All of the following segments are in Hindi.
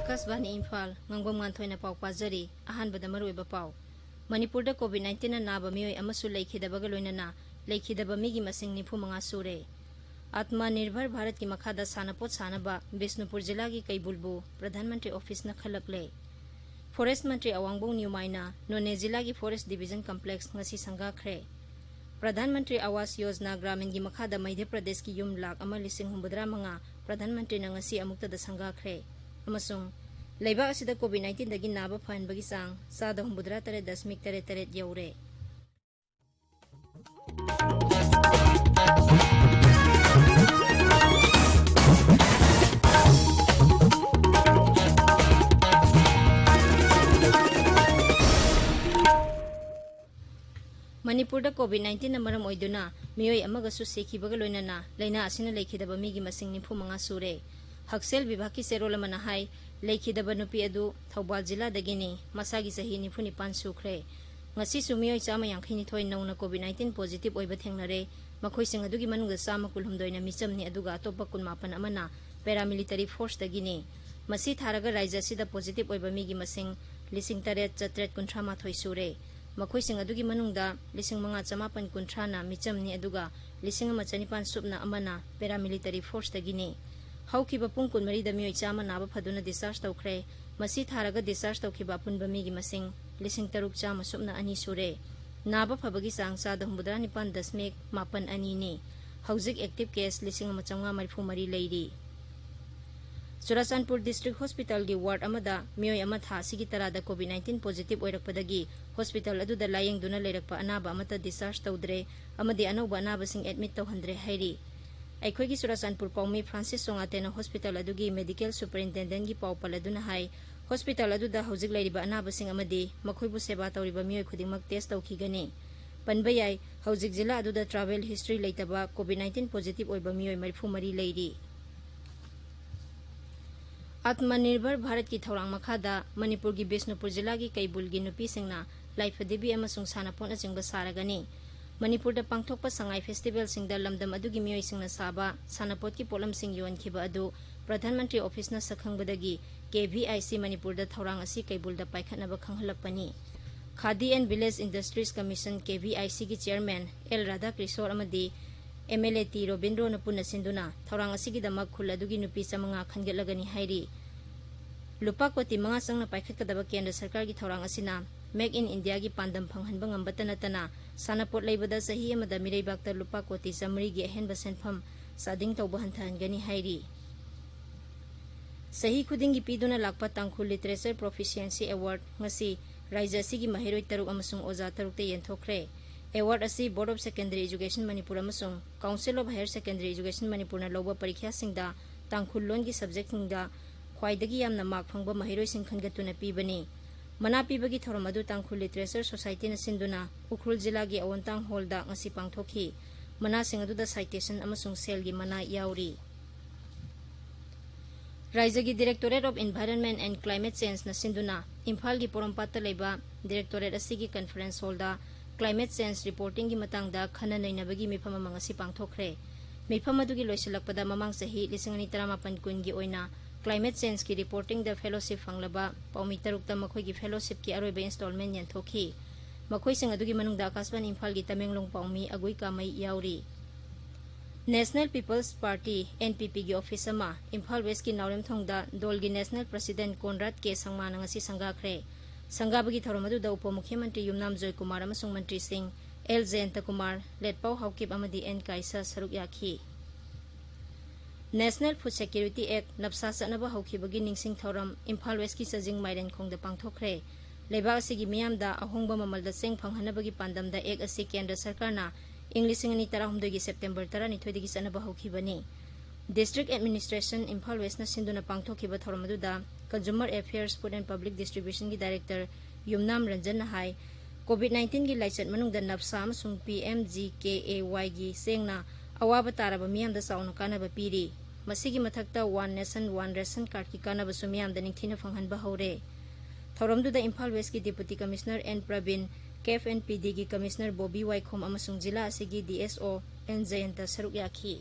Akashvani Imphal ngangom nganthoi na pau pajari ahan bada maroi ba pau Manipur da COVID-19 na naba miyoi amasu laikhidaba ga loinana laikhidaba migi masing 95 sure Atma Nirbhar Bharat ki makhada sanapot sanaba Bisnupur jila gi Kaibulbu Pradhan Mantri Office na khalakle Forest Mantri Awangbong Nyumaina None jila gi Forest Division Complex ngasi sangakhre Pradhan Mantri Awas Yojana Gramin gi makhada Madhya Pradesh ki yum lak ama lising humbudra manga Pradhan Mantri na ngasi amukta da sangakhre amasung Laibak asida COVID-19 dagi naba fahanbagi sang sada humbudra tare dasmik tare tare yaure. Manipur da COVID-19 na maram oiduna miyoi amagasu sekhibaga loinana laina asina laikhidaba migi masing 95 sure. Haksel Vibhaki Serol Manahai, Laikhidaba Nupi Adu, Thaubal Jila Dagini, Masagi Sahi Nifunipan Sukre. Ngasi Sumio Sama Yankini Toy known COVID-19 positive Oibathangnare, Makoi Singadugi Manuga Sama Kulhumdoina Misam Aduga Topa Kunmapan Amana, Paramilitary Force Dagini. Masi Tharaga Raja Sida positive Oibamigi Masing, Lising Taret Zatret Kuntrama Toy Sure. Makoi Singadugi Manungda, Lising Manga Samapan Kuntrana, Micham Aduga, Lising Machanipan Subna Amana, Paramilitary Force Dagini. Haukiba pung kunmari da miyoi chama naba phaduna discharge tawkhre masi tharaga discharge tawkhiba punba migi masing lising taruk chama subna ani sure naba phabagi sangsa da humbudra nipan dasmek mapan ani ni hauzik active case lising machanga marfu mari leiri Churasanpur District Hospital gi ward amada miyoi ama tha sigi tarada COVID-19 positive oirakpadagi hospital aduda layeng duna leirakpa anaba amata discharge tawdre amadi anauba anaba sing admit tawhandre hairi Aikhoigi Churasanpur Paumi Francis Songatena Hospital adugi Medical Superintendent gi pau paladuna hai Hospital aduda hojik lairiba anabasing amadi makhoibu seba tawriba miyoi khudingmak test tawkhigani panbayai hojik jila aduda travel history leitaba COVID-19 positive oiba miyoi marfu mari leiri Atmanirbhar Bharat ki thorang makhada Manipur gi Bisnupur jila gi Kaibul gi nupi singna Laifadebi amasung sanapon achingba saragani Manipur da pangthokpa sangai festival singda lamdam adugi miyoi singna saba sanapot ki polam sing yon khiba adu Pradhan Mantri Office na sakhangbadagi KVIC Manipur da thorang asi Kaibul da paikhatnaba khanghalakpani Khadi and Village Industries Commission KVIC ki chairman L Radha Krishor amadi MLA T Robindro na punna sinduna thorang asi gi damak khul adugi nupi samanga khangelagani hairi Lupa koti mga sang na paikhatkadaba kendra sarkar gi thorang asina Make in India gi pandam phanghanba ngambata natana sanapot leibada sahi amada mireibakta lupa koti samri gi ahenba senpham sading tawba hanthangani hairi sahi khuding gi piduna lakpa tangkhul literature proficiency award ngasi raija sigi mahiroi taruk amasung oja taruk te yenthokre award asi Board of Secondary Education Manipur amasung Council of Higher Secondary Education Manipur na loba parikha singda tangkhul lon gi subject singda khwaidagi yamna mark phangba mahiroi sing khangatuna pibani Manapi bagi thoramadu tangkhul literature society na sinduna Ukhrul jila gi Awontang hall da ngasi pangthokhi mana singadu da citation amasung sel gi mana yauri Raija gi Directorate of Environment and Climate Change na sinduna Imphal gi Porompata leiba Directorate asigi conference hall da climate change reporting gi matangda khana nainabagi mifam mangasi pangthokre mifam adu gi loisalakpada mamang sahi 2018 kun gi oina Climate Change ki reporting the fellowship fanglaba paumi tarukta makhoi gi fellowship ki aroiba installment yan thokhi makhoi sing adugi manungda Akashvani Imphal gi Tamenglong paumi agoi kamai yauri National People's Party NPP gi office ama Imphal West ki Naurem thongda dol gi National President Conrad K Sangma ngasi sangakhre sangabagi thoramadu da Upamukhyamantri Yumnam Joy Kumar amasung Mantri Singh L Jayanta Kumar Letpau Haukip amadi N Kaisa saruk yakhi National Food Security Act napsa sanaba haukibagi ningsing thoram Imphal West ki sajing mairen khongda pangthokre leba asigi miyamda ahongba mamalda seng phanghanabagi pandamda ek asi kendra sarkarna English ngani tarahumdagi September 12 dagi sanaba haukibani District Administration Imphal West na sinduna pangthokiba thoramadu Consumer Affairs Food and Public Distribution gi Director Yumnam Ranjan Nahai COVID-19 gi laichat manungda napsa amasung PMGKAY gi sengna awaba taraba miyamda sauna kanaba piri masigi mathakta One Nation One Ration Card ki kanaba sumiyamda ningthina phanghanba hore थौरमदुदा इम्फाल वेस्ट की deputy commissioner N Praveen KFNPD की कमिश्नर बॉबी वाइखोम अमसुंग जिला असिगी DSO एन जयंत सरुक याखी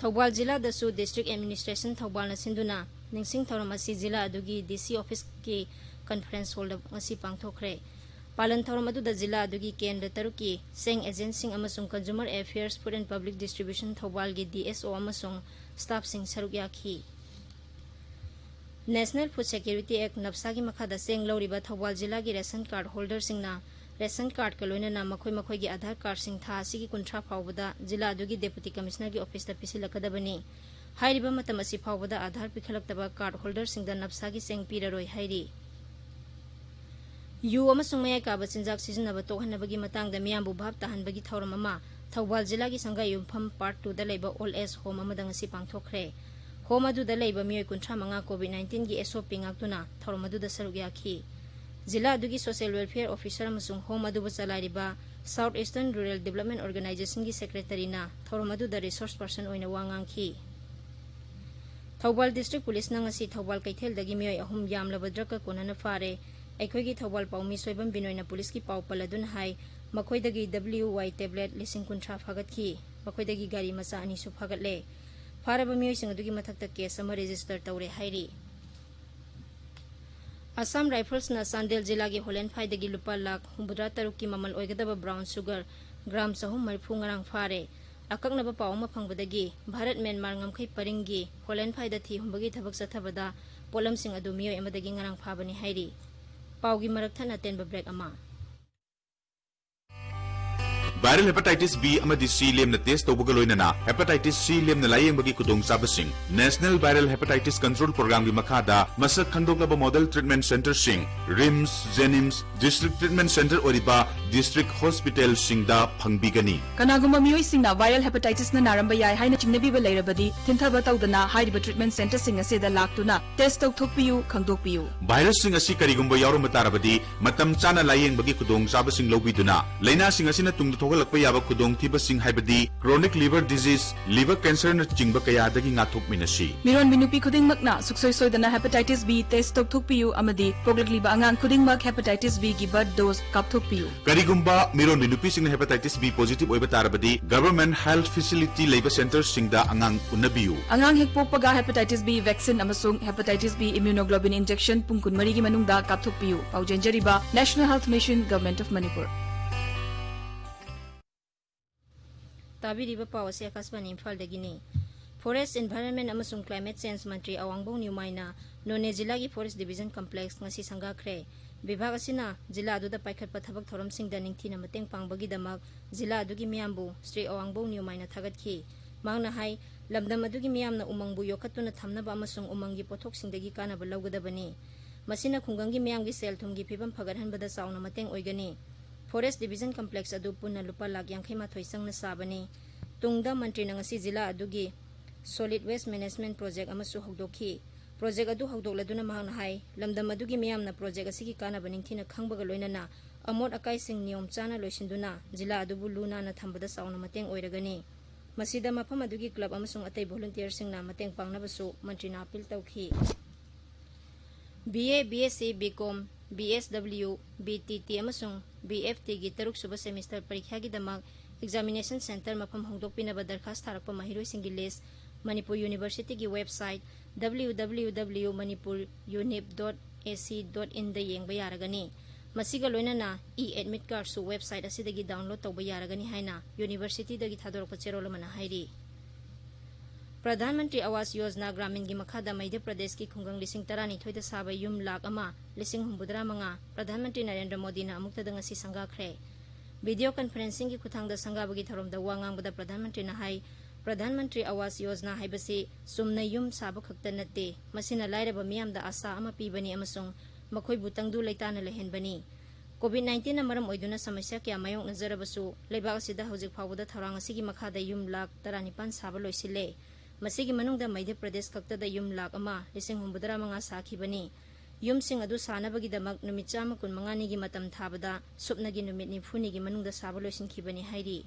थौबाल जिला दसु डिस्ट्रिक्ट एडमिनिस्ट्रेशन थौबाल न सिंधुना निंगसिंग थौरम असि जिला अदुगी DC ऑफिस की कॉन्फ्रेंस हॉल असी पांगथोखरे पालन थौरम अदुदा जिला अदुगी केंद्र तरुकी सेंग एजेंसिंग अमसुंग consumer affairs food and public distribution Thoubal की DSO अमसुंग स्टाफ सिंग सरुक याखी नेशनल फूड सिक्योरिटी एक्ट नब्सा की मखादा सेंग लौरिबा थौबाल जिला की रेशन कार्ड होल्डर सिंगना रेशन कार्ड का लोइना मखोय मखोय की आधार कार्ड सिंग था असिगी कुंट्रा फावबदा जिला अदुगी डेप्यूटी कमिश्नर की ऑफिस दा पिसिलकदबनी हाइरिबा मतम असि फावबदा आधार पिखलक्तबा कार्ड होल्डर सिंग दा नब्सा की सेंग पीररोय हाइरी यू अमसुंग मयाय काबा चिंजाक सिजनबा तोहनबगी मतंगदा मियामबु भाब ताहनबगी थौरम अमा थौबाल जिला की संगा युमफम पार्ट 2 दा लेबा ओल्ड एज होम अमदंग असि पांगथोखरे होम अदुदा लेबा मियोय कुंट्रा मंगा COVID-19 की SOP ngakuna थौरम अदुदा सरुक याखी जिला अदुगी सोशल वेलफेयर ऑफिसर अमसुंग होम अदुबा चलाइरिबा south eastern rural development organisation की सेक्रेटरी ना थौरम अदुदा रिसोर्स पर्सन ओइना वांगांखी थौबाल डिस्ट्रिक्ट पुलिस नंगसी थौबाल कैथेलदगी मियोय अहुम यामलबा ड्रग कोनना फारे अखोगी थौबाल पाउमी सोयबम बिनोयना पुलिस की पाउ पलदुन हाई मखोयदगी WY टेबलेट लिसिंग कुंट्रा फागतखी मखोयदगी गाड़ी मचा अनिसु फागतले फारबा मियोय सिंग अदुगी मथक्ता केस अमा रजिस्टर तौरे हाइरी असम राइफल्स ना चांदेल जिला की होलेन फाइदगी लुपा लाख 63 की ममल ओइगदबा ब्राउन शुगर ग्राम 330 ngarang फारे अककनबा पाउ फंगबदगी भारत म्यांमार ngमखै परिंगी होलेन फाइदा थी हुंबगी थबक चथबदा पोलम सिंग अदु मियोय अमदगी ngarang फाबनी हाइरी पाउगी मरक थना तेनबा ब्रेक अमा Viral hepatitis B amadi C lemna test tawbaga loinana hepatitis C lemna layengbagi kudong sabasing National Viral Hepatitis Control Program gi makhada masak khandoknaba model treatment center sing RIMS Jenims District Treatment Center oriba District Hospital singda phangbigani kanaguma miyoi singna viral hepatitis na naramba yai haina chingnabiba leirabadi thinthaba tawdana hairiba treatment center sing aseda laktuna test tawthokpiyu khangdokpiyu virus sing asi karigumba yaurumba tarabadi matam chana layengbagi kudong sabasing lobiduna laina sing asina tungda lakpa yaba kudong thiba sing haibadi chronic liver disease liver cancer na chingba kaya dagi ngathok minasi miron binupi khuding makna suksoi soidana hepatitis B test tok piu amadi poglagliba angang khuding mak hepatitis B gi birth dose kapthok piu karigumba miron binupi sing hepatitis B positive oiba tarabadi government health facility labor center singda angang unabiu angang hekpokpaga hepatitis B vaccine amasung hepatitis B immunoglobulin injection pungkun mari gi manungda kapthok piu paujenjariba National Health Mission Government of Manipur ताबिरिबा पावसे आकाशवाणी इम्फाल दगिनी फॉरेस्ट एनवायरनमेंट अमसुंग क्लाइमेट चेंज मंत्री अवांगबों न्यूमाइना नोने जिला की फॉरेस्ट डिवीजन कॉम्प्लेक्स ngasi संगाखरे विभाग असिना जिला अदुदा पाइखटपा थबक थोरम सिंगदा निंगथिना मतेंग पांगबगी दमक जिला अदुगी मियामबु श्री अवांगबों न्यूमाइना थागतखी मांगना हाई लमदम अदुगी मियामना उमंगबु योखतुना थमनबा अमसुंग उमंगी पोथोक सिंगदगी कानाबा लौगदबनी मसिना खुंगंगी मियामगी सेल थुमगी फिबम फगरहनबदा चाउना मतेंग ओइगनी फॉरेस्ट डिवीजन कॉम्प्लेक्स अदु पुन्ना लुपा लाख 58 संगना साबनी तुंगदा मंत्री नंगसी जिला अदुगी सॉलिड वेस्ट मैनेजमेंट प्रोजेक्ट अमसु हौदोखी प्रोजेक्ट अदु हौदोकलदुना मांगना हाई लमदम अदुगी मियामना प्रोजेक्ट असिगी कानाबा निंगथिना खंगबगा लोइनना अमोट अकाई सिंग नियम चाना लोइसिंदुना जिला अदुबु लुना ना थंबदा साउना मतेंग ओइरगनी मसिदा मफम अदुगी क्लब अमसुंग अतै वॉलंटियर सिंगना मतेंग पांगनबसु मंत्रीना अपील तौखी BA BSc BCom BSW BTT अमसुंग BFT की 3 सुबह सेमिस्टर परीक्षा की दमक एग्जामिनेशन सेंटर मफम होंदोकपिनबा दरखास्त थारकपा महिरोइसिंगी लिस्ट मणिपुर यूनिवर्सिटी की वेबसाइट www.manipurunip.ac.in दा येंगबा यारगनी मसिगा लोइनना एडमिट कार्ड सु वेबसाइट असिदगी डाउनलोड तौबा यारगनी हाइना यूनिवर्सिटी दगी थादोरकपा चेरोलमना हाइरी प्रधानमंत्री आवास योजना ग्रामीण की मखादा मध्य प्रदेश की खुंगंग 12,000 साब युम लाख 1,85,000 प्रधानमंत्री नरेंद्र मोदी अमुक्तदंगसी संगाखरे वीडियो कॉन्फ्रेंसिंग की खुथांगदा संगाबगी थरोमदा वांगांगबदा प्रधानमंत्री हाई प्रधानमंत्री आवास योजना हाइबसी सुमना युम साब खक्ता नते मसिना लाइरबा मियामदा आशा अमा पीबनी अमसुंग मखोइबु तंगदु लेताना लेहेनबनी COVID-19 मरम ओइदुना समस्या क्या मायोंग नजरबसु लेबाग सिदा हौजिक फावदा थौरांग असिगी मखादा युम लाख 19 साब लोइसिले मसिगी मनुंगदा मध्य प्रदेश खक्तदा युम लाख 1,995 साखिबनी युम सिंग अदु सानबगी दमक नुमित 125 गी मतम थाबदा सुपनगी नुमित 90 गी मनुंगदा साब लोइसिनखिबनी हाइरी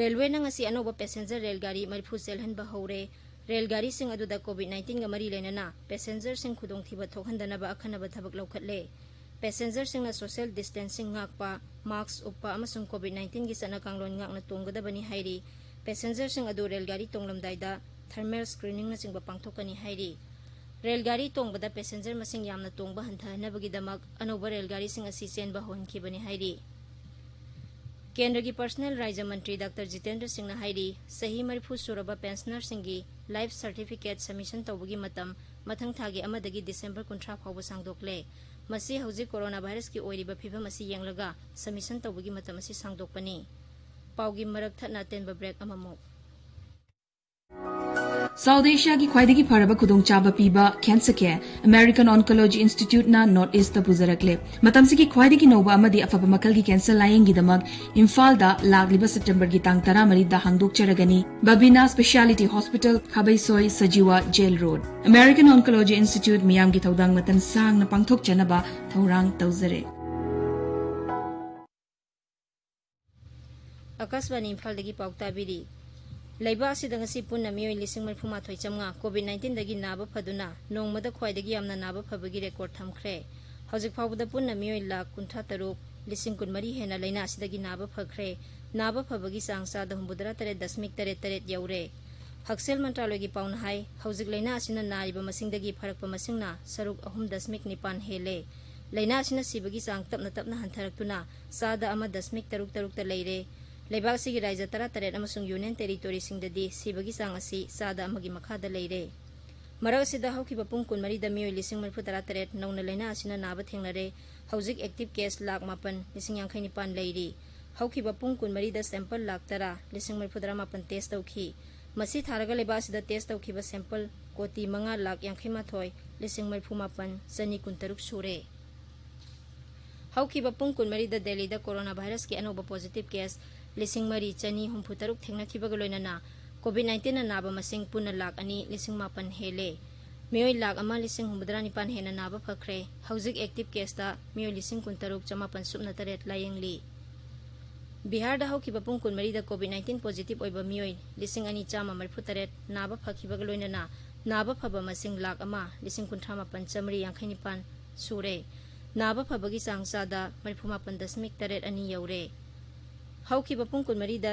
रेलवे नंगसी अनोबा पैसेंजर रेलगाड़ी मरफू चेलहनबा हौरे रेलगाड़ी सिंह अदुदा कोविड-19 गा मरी लेना पैसेंजर सिंह खुदोंथिबा थोकहंदनबा अखनबा थबक लौखटले पैसेंजर सिंह सोशल डिस्टेंसिंग ngakpa मास्क उपा अमसुंग कोविड-19 गी सना कांगलोन ngakna तोंगदबनी हाइरी पैसेंजर सिंह अदु रेलगाड़ी तोंगलमदाइदा थर्मल स्क्रीनिंग न चिंगबा पांगथोकनी हाइरी रेलगाड़ी तोंगबदा पैसेंजर मसिंग यामना तोंगबा हंथहनबगीदमक अनोबा रेलगाड़ी सिंह असि चेनबा होनखिबनी हाइरी केंद्र की पर्सनल राज्य मंत्री डॉक्टर जितेंद्र सिंह ने हाइरी सही 34 सुरबा पेंशनर सिंगी लाइफ सर्टिफिकेट सबमिशन तौबगी मतम मथंग थागी अमदगी दिसंबर 19 फाउब सांगदोकले मसी हौजिक कोरोना वायरस की ओइरिबा फिबम असी यंगलगा सबमिशन तौबगी मतम असी सांगदोकपनी पाउगी मरक थना तेनबा ब्रेक अममो साउथ एशिया की ख्वाइदगी फरबा खुदोंचाबा पीबा cancer care American oncology institute ना नॉर्थ ईस्ट पुजरकले मतमसी की ख्वाइदगी नौबा अमदी अफबा मकल की कैंसर लायंगी दमक इम्फाल दा लागलिबा सितंबर की तांग 13 दा हांगदोकचरगनी बबीना स्पेशलिटी हॉस्पिटल खाबैसोय Sajiwa jail road American oncology institute मियाम की थौदांग मतन सांगना पांगथोकचनबा थौरांग तौजरे आकाशवाणी इम्फाल दगी पाउताबिरी लैबा असिदंगसी पुन्ना मियोय लिसिंग मरफुमा थोय चमगा कोविड-19 दगी नाबा फदुना नोंगमदा ख्वाइदगी यामना नाबा फबगी रेकॉर्ड थमख्रे हौजिक फाउबदा पुन्ना मियोय लाख 53 लिसिंग 13 हेना लैना असिदगी नाबा फख्रे नाबा फबगी सांगसा 93.8 यौरे हक्सेल मंत्रालय की पाउन हाई हौजिक लैना असिना नारिबा मसिंगदगी फरकपा मसिंगना सरुक 3.9 हेले लैना असिना सिबगी सांग तपना तपना हंथरक्तुना सादा 1.33 लैरे लेबाक सिगी राज्य 13 अमसुंग यूनियन टेरिटोरी सिंगददी सिबगी सांग असि सादा अमगी मखादा लैरे मरक असिदा हौखिबा पुंग 14 दा मियोय लिसिंग 43 नौना लैना असिना नाबा थेंगनरे हौजिक एक्टिव केस लाख 9 लिसिंग 59 लैरी हौखिबा पुंग 14 दा सैंपल लाख 10 लिसिंग 39 टेस्ट तौखी मसी थारगा लेबा असिदा टेस्ट तौखिबा सैंपल कोटी 5 लाख 51 लिसिंग 94 चनी 13 सुरे हौखिबा पुंग 14 दा दिल्ली दा कोरोना वायरस की अनोबा पॉजिटिव केस लिसिंग मरी चनी 63 थेंगनाखिबगा लोइनना कोविड-19 नाबा मसिंग पुन्ना लाख 2 लिसिंग 9 हेले मियोय लाख 1 लिसिंग 9 हेना नाबा फख्रे हौजिक एक्टिव केस दा मियोय लिसिंग 63 लायंगली बिहार दा हौखिबा पुंग 14 दा कोविड-19 पॉजिटिव ओइबा मियोय लिसिंग 2 नाबा फखिबगा लोइनना नाबा फबा मसिंग लाख 1 लिसिंग 59 सुरे नाबा फबगी सांगसादा 39.8 यौरे हौखिबा पुंग 14 दा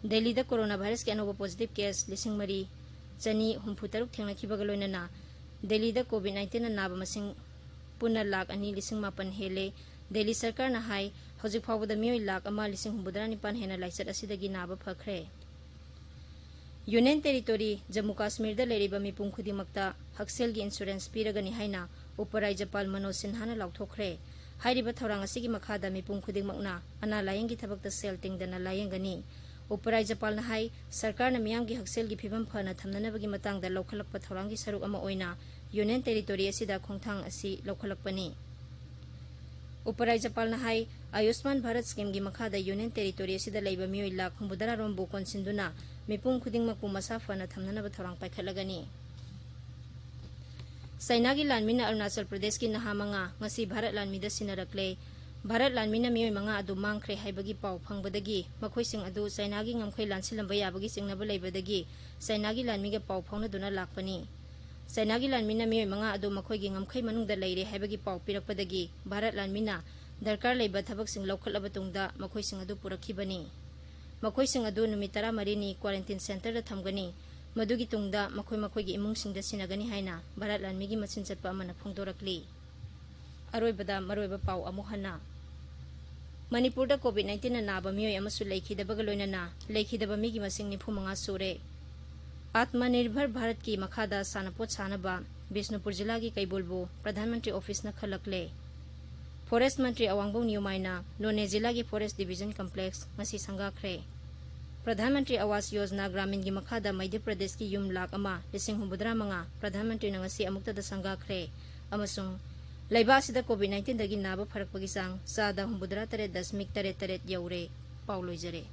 दिल्ली दा कोरोना वायरस के अनोबा पॉजिटिव केस लिसिंग मरी चनी 63 थेंगनाखिबगा लोइनना दिल्ली दा कोविड-19 नाबा मसिंग पुन्ना लाख 2 लिसिंग 9 हेले दिल्ली सरकार ना हाई हौजिक फाउबदा मियोय लाख 1 लिसिंग 9 हेना लाइचत असिदगी नाबा फख्रे यूनियन टेरिटोरी जम्मू काश्मीर दा लेरिबा मिपुंग खुदिमक्ता हक्सेल की इंश्योरेंस पीरगनी हाइना उपराज्यपाल मनोज सिन्हा लाउथोखरे हाइरिबा थौरांग असिगी मखादा मिपुंग खुदिमक्ना अना लायंगी थबक्ता सेल तिंगदना लायंगनी उपराज्यपाल ना हाई सरकार ना मियाम की हक्सेल की फिबम फना थमननबगी मतंगदा लौखलकपा थौरांगी सरुक अमा ओइना यूनियन टेरिटोरी असिदा खोंथांग असि लौखलकपनी उपराज्यपाल ना हाई आयुष्मान भारत स्कीम की मखादा यूनियन टेरिटोरी असिदा लैबा मियोय लाख 9 रोमबु कोनसिंदुना मिपुंग खुदिंगमकपु मसा फना थमननबा थौरांग पाइखलगनी चाइना की लानमीना अरुणाचल प्रदेश की नहा मंगा ngasi भारत लानमीदा सिनरकले भारत लानमीना मियोय मंगा अदु मांगख्रे हाइबगी पाउ फंगबदगी मखोइसिंग अदु चाइना की ngमखै लानसिलंबा याबगी सिंगनबा लैबदगी चाइना की लानमीगा पाउ फाउनदुना लाकपनी चाइना की लानमीना मियोय मंगा अदु मखोइगी ngमखै मनुंगदा लैरे हाइबगी पाउ पिरकपदगी भारत लानमीना दरकार लैबा थबकसिंग लौखलबा तुंगदा मखोइसिंग अदु पुरखिबनी मखोइसिंग अदु नुमित 13 नि क्वारंटाइन सेंटर दा थमगनी मधुगी तुंगदा मखोई इमुंगसिंगदा सिनगनी हाइना भारत लानमीगी मचिन चटपा अमना फोंदोरकली अरोइबदा मरोइबा पाउ अमुहना मणिपुर दा कोविड-19 नाबा मियोय अमसु लैखिदबगा लोइनना लैखिदबा मिगी मसिंग 95 सुरे आत्मनिर्भर भारत की मखादा सानपोत सानबा बिष्णुपुर जिला की कैबुलबु प्रधानमंत्री ऑफिस न खलकले फॉरेस्ट मंत्री अवांगबो न्यूमाइना लोने जिला की फॉरेस्ट डिवीजन कॉम्प्लेक्स ngasi संगाख्रे प्रधानमंत्री आवास योजना ग्रामीण की मखादा मध्य प्रदेश की यूम लाख 1,65 प्रधानमंत्री नंगसी अमुक्तदा संगाख्रे अमसुंग लैबासिदा कोविड-19 दगी नाबा फरकपगी सांग सादा 93.8 यौरे पाउ लोइजरे